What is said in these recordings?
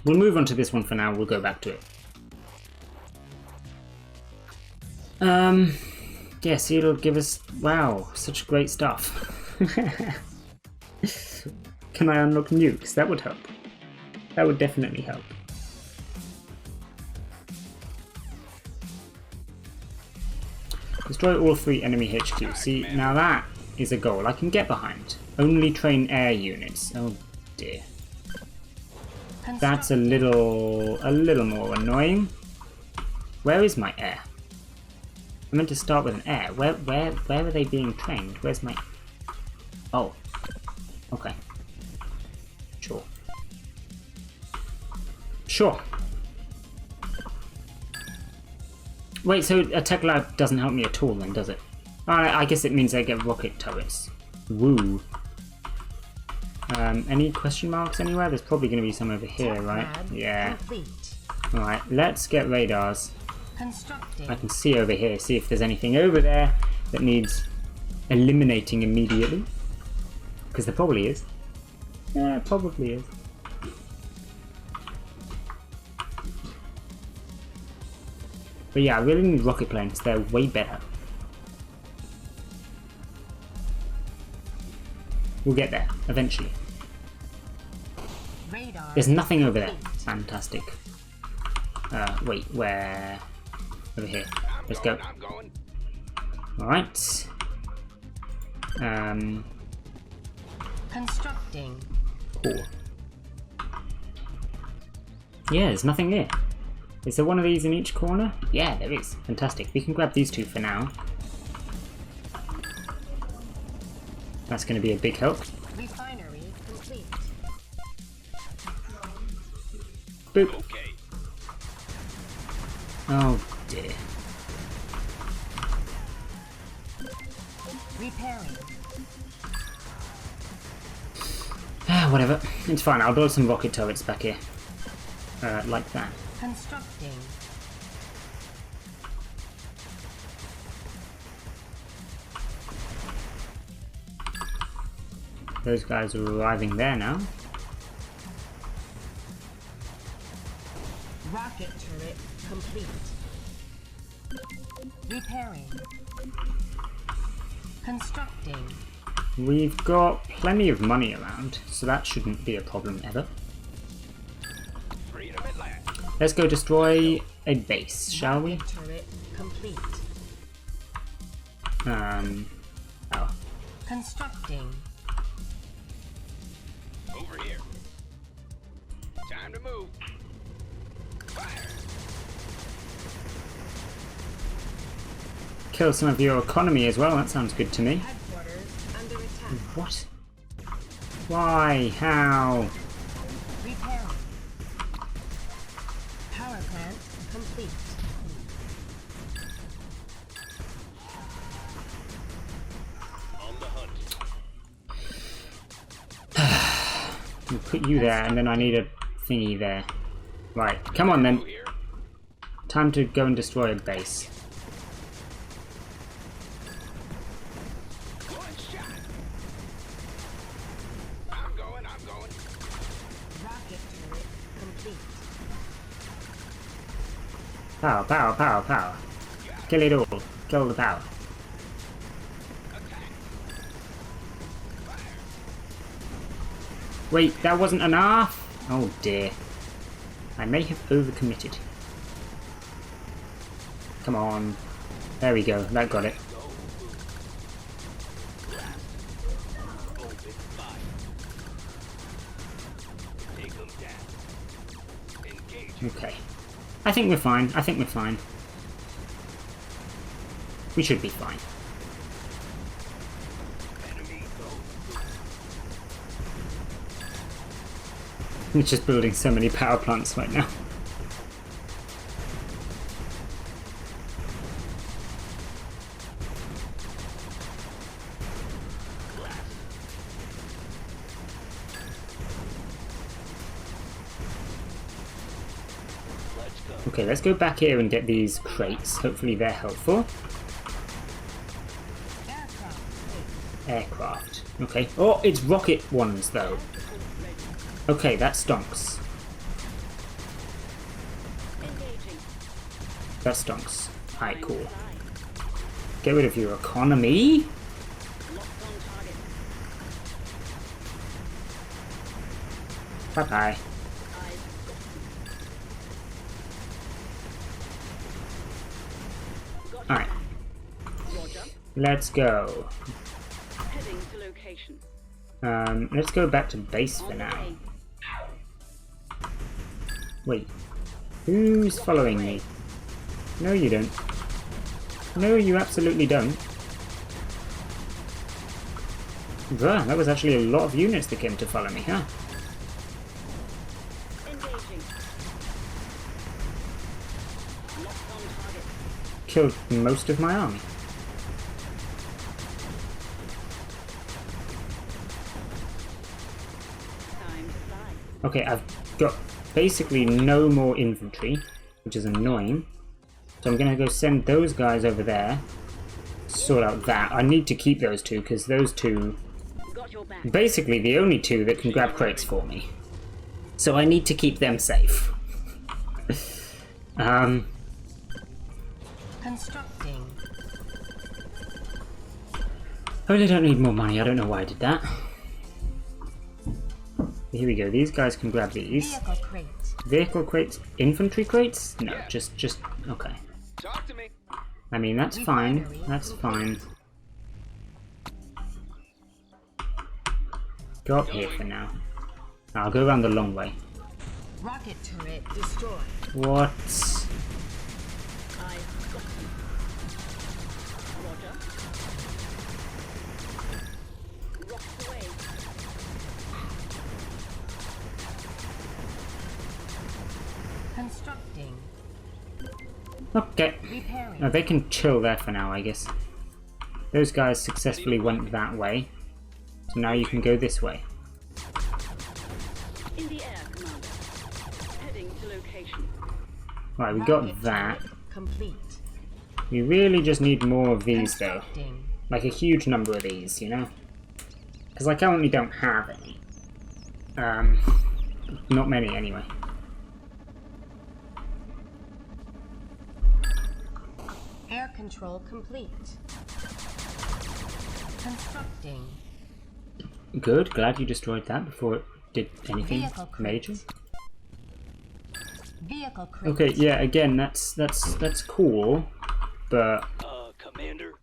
We'll move on to this one for now. We'll go back to it. Yes, it'll give us... Wow, such great stuff. Can I unlock nukes? That would help. That would definitely help. Destroy all 3 enemy HQ. See, now that is a goal I can get behind. Only train air units. Oh dear. That's a little more annoying. Where is my air? I meant to start with an air. Where are they being trained? Where's my... Oh. Okay. Sure. Sure. Wait, so a tech lab doesn't help me at all then, does it? I guess it means I get rocket turrets. Woo. Any question marks anywhere? There's probably going to be some over here, right? Yeah. Alright, let's get radars. I can see over here, see if there's anything over there that needs eliminating immediately. Because there probably is. Yeah, it probably is. But yeah, I really need rocket planes. They're way better. We'll get there, eventually. There's nothing over there. Fantastic. Wait, where? Over here. Let's go. Alright. Constructing. Cool. Yeah, there's nothing there. Is there one of these in each corner? Yeah, there is. Fantastic. We can grab these two for now. That's going to be a big help. Refinery complete. Boop. Okay. Oh dear. Repairing. Whatever. It's fine. I'll build some rocket turrets back here. Like that. Constructing. Those guys are arriving there now. Rocket turret complete. Repairing. Constructing. We've got plenty of money around, so that shouldn't be a problem ever. Freedom at last. Let's go destroy a base, shall we? Rocket turret complete. Oh. Constructing. Over here. Time to move. Fire. Kill some of your economy as well, that sounds good to me. Headquarters under attack. What? Why? How? Repairing. Power plant complete. On the hunt. We'll put you there, and then I need a thingy there. Right, come on then. Over here. Time to go and destroy a base. One shot. I'm going. Rocket turret complete. Power, power, power, power. Kill it all. Kill the power. Attack. Fire. Wait, that wasn't enough? Oh dear. I may have overcommitted. Come on. There we go. That got it. Open fire. Take them down. Engage. Okay. I think we're fine. I think we're fine. We should be fine. Enemy go. We're just building so many power plants right now. Let's go. Okay, let's go back here and get these crates. Hopefully they're helpful. Aircraft. Okay. Oh, it's rocket ones though. Okay, that stonks. That stonks. Alright, cool. Get rid of your economy. Bye-bye. Alright. Let's go. Heading to location. Let's go back to base for now. Wait. Who's following me? No, you don't. No, you absolutely don't. Bruh, that was actually a lot of units that came to follow me, huh? Engaging. Locked on target. Killed most of my army. Time to fly. Okay, I've got basically no more infantry, which is annoying. So I'm gonna go send those guys over there, sort out that. I need to keep those two, because those two, Got your back. basically the only two that can grab crates for me. So I need to keep them safe. Constructing. I really don't need more money, I don't know why I did that. Here we go, these guys can grab these. Vehicle crate. Vehicle crates? Infantry crates? No, just, okay. Talk to me. I mean, that's fine, that's fine. Go up here for now. I'll go around the long way. Rocket turret destroyed. What? I've got them. Roger. Rocked away. Constructing. Okay. Repairing. They can chill there for now, I guess. Those guys successfully went that way. So now you can go this way. In the air, Commander. Heading to location. Right, we got Rocket that. turret complete. We really just need more of these, though. Constructing. Like a huge number of these, you know? Because I currently don't have any. Not many, anyway. Air control complete. Constructing. Good, glad you destroyed that before it did anything Vehicle crate. major. Vehicle crate. Okay, yeah, again, that's cool, but Commander.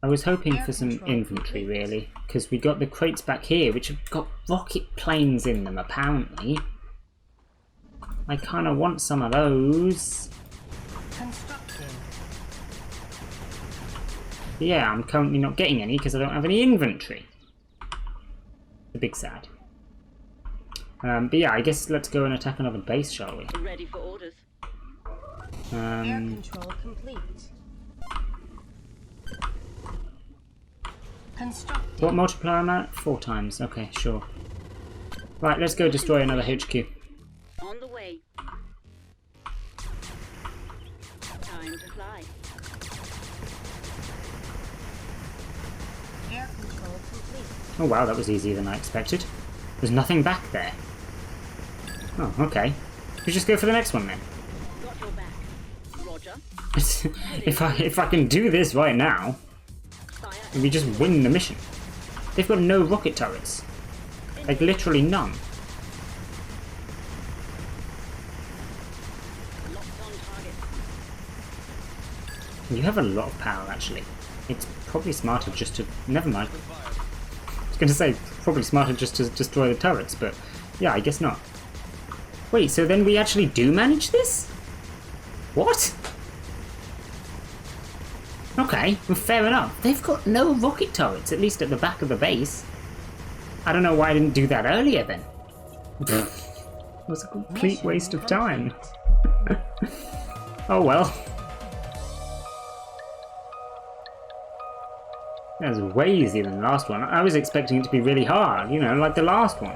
I was hoping Air for some control infantry, complete. really, because we got the crates back here, which have got rocket planes in them, apparently. I kind of want some of those. Constructing. But yeah, I'm currently not getting any because I don't have any infantry. It's a big sad. But yeah, I guess let's go and attack another base, shall we? Ready for orders. Air control complete. Constructing. What multiplier am I at? 4 times. Okay, sure. Right, let's go destroy another HQ. On the way. Time to fly. Air control complete. Oh wow, that was easier than I expected. There's nothing back there. Oh, okay. We just go for the next one then. Got your back. Roger. if I can do this right now, Fire. we just win the mission. They've got no rocket turrets. Like literally none. Locked on target. You have a lot of power actually. It's probably smarter just to... Never mind. I was going to say, probably smarter just to destroy the turrets, but yeah, I guess not. Wait, so then we actually do manage this? What? Okay, well, fair enough. They've got no rocket turrets, at least at the back of the base. I don't know why I didn't do that earlier then. It was a complete Mission waste of time. complete. Oh well. That was way easier than the last one. I was expecting it to be really hard, you know, like the last one.